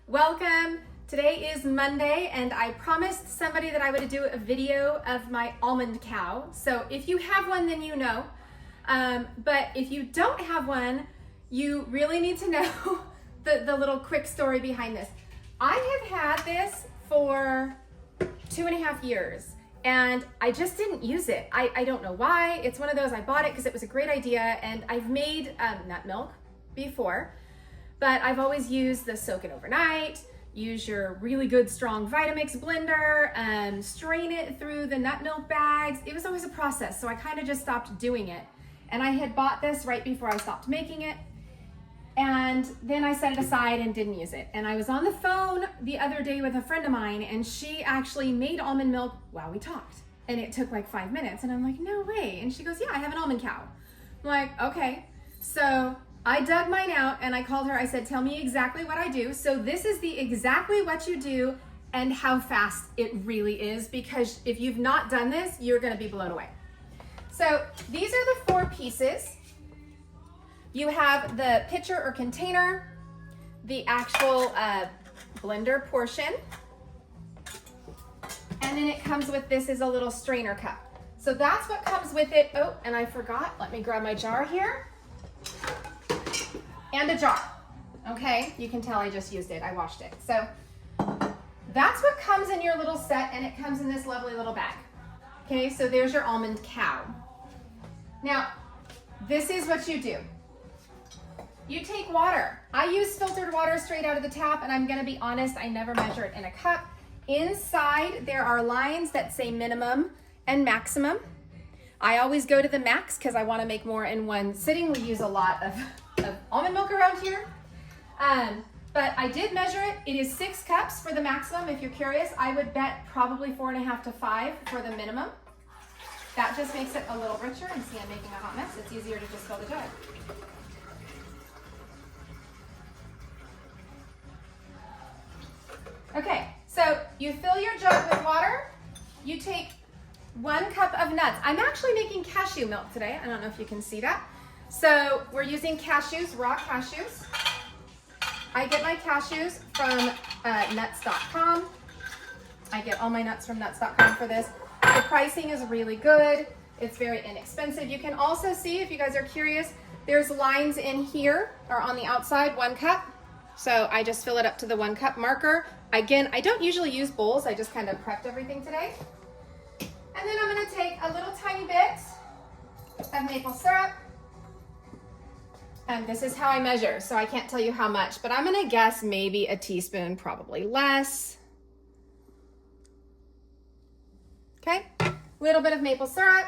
Welcome. Today is Monday and I promised somebody that I would do a video of my almond cow. So if you have one, then you know. But if you don't have one, you really need to know the little quick story behind this. I have had this for 2.5 years and I just didn't use it. I don't know why. It's one of those, I bought it because it was a great idea, and I've made nut milk before, but I've always used the soak it overnight, use your really good strong Vitamix blender, strain it through the nut milk bags. It was always a process, so I kind of just stopped doing it. And I had bought this right before I stopped making it, and then I set it aside and didn't use it. And I was on the phone the other day with a friend of mine, and she actually made almond milk while we talked. And it took like 5 minutes, and I'm like, no way. And she goes, yeah, I have an almond cow. I'm like, okay. So I dug mine out and I called her. I said, tell me exactly what I do. So this is exactly what you do and how fast it really is, because if you've not done this, you're gonna be blown away. So these are the 4 pieces. You have the pitcher or container, the actual blender portion, and then it comes with this is a little strainer cup. So that's what comes with it. Oh, and I forgot, let me grab my jar here. And a jar, okay? You can tell I just used it, I washed it. So that's what comes in your little set, and it comes in this lovely little bag. Okay, so there's your almond cow. Now, this is what you do. You take water. I use filtered water straight out of the tap, and I'm gonna be honest, I never measure it in a cup. Inside, there are lines that say minimum and maximum. I always go to the max because I wanna make more in one sitting. We use a lot of almond milk around here. But I did measure it. It is 6 cups for the maximum. If you're curious, I would bet probably 4.5 to 5 for the minimum. That just makes it a little richer. And see, I'm making a hot mess. It's easier to just fill the jug. Okay, so you fill your jug with water. You take 1 cup of nuts. I'm actually making cashew milk today. I don't know if you can see that. So we're using cashews, raw cashews. I get my cashews from nuts.com. I get all my nuts from nuts.com for this. The pricing is really good. It's very inexpensive. You can also see, if you guys are curious, there's lines in here or on the outside, 1 cup. So I just fill it up to the 1 cup marker. Again, I don't usually use bowls. I just kind of prepped everything today. And then I'm gonna take a little tiny bit of maple syrup. And this is how I measure, so I can't tell you how much, but I'm gonna guess maybe a teaspoon, probably less. Okay, little bit of maple syrup.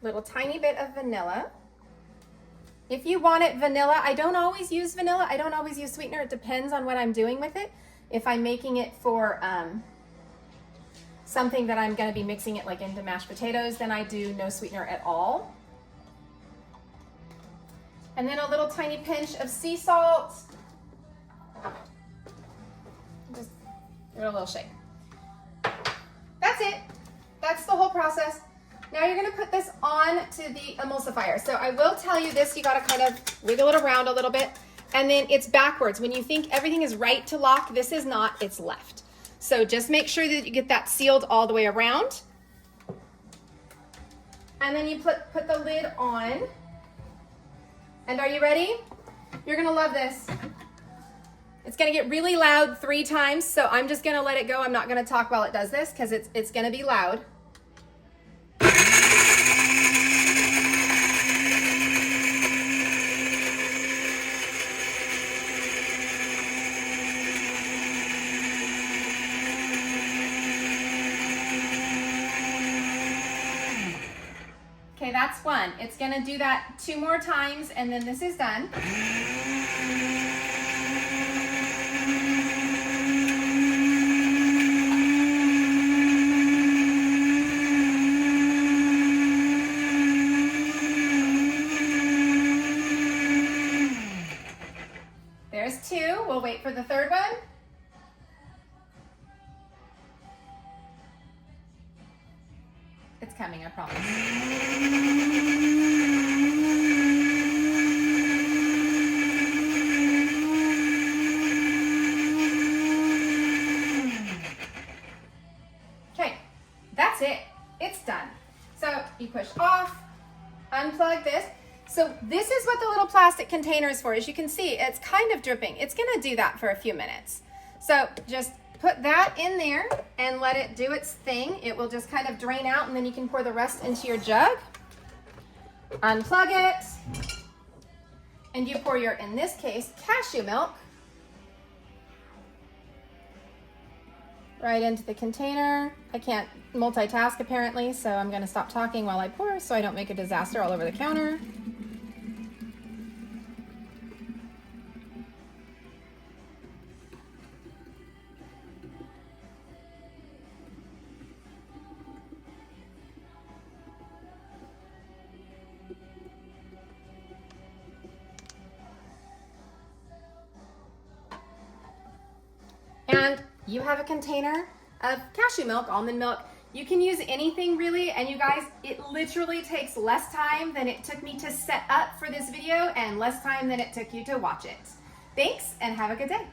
Little tiny bit of vanilla. If you want it vanilla, I don't always use vanilla. I don't always use sweetener. It depends on what I'm doing with it. If I'm making it for something that I'm gonna be mixing it like into mashed potatoes, then I do no sweetener at all. And then a little tiny pinch of sea salt. Just give it a little shake. That's it. That's the whole process. Now you're gonna put this on to the emulsifier. So I will tell you this, you gotta kind of wiggle it around a little bit, and then it's backwards. When you think everything is right to lock, this is not, it's left. So just make sure that you get that sealed all the way around. And then you put the lid on. And are you ready? You're gonna love this. It's gonna get really loud 3 times, so I'm just gonna let it go. I'm not gonna talk while it does this because it's gonna be loud. Okay, that's 1. It's gonna do that 2 more times, and then this is done. There's 2. We'll wait for the 3rd one. It's coming, I promise. So this is what the little plastic container is for. As you can see, it's kind of dripping. It's gonna do that for a few minutes. So just put that in there and let it do its thing. It will just kind of drain out, and then you can pour the rest into your jug. Unplug it, and you pour your, in this case, cashew milk right into the container. I can't multitask apparently, so I'm gonna stop talking while I pour so I don't make a disaster all over the counter. And you have a container of cashew milk, almond milk. You can use anything really, and you guys, it literally takes less time than it took me to set up for this video and less time than it took you to watch it. Thanks, and have a good day.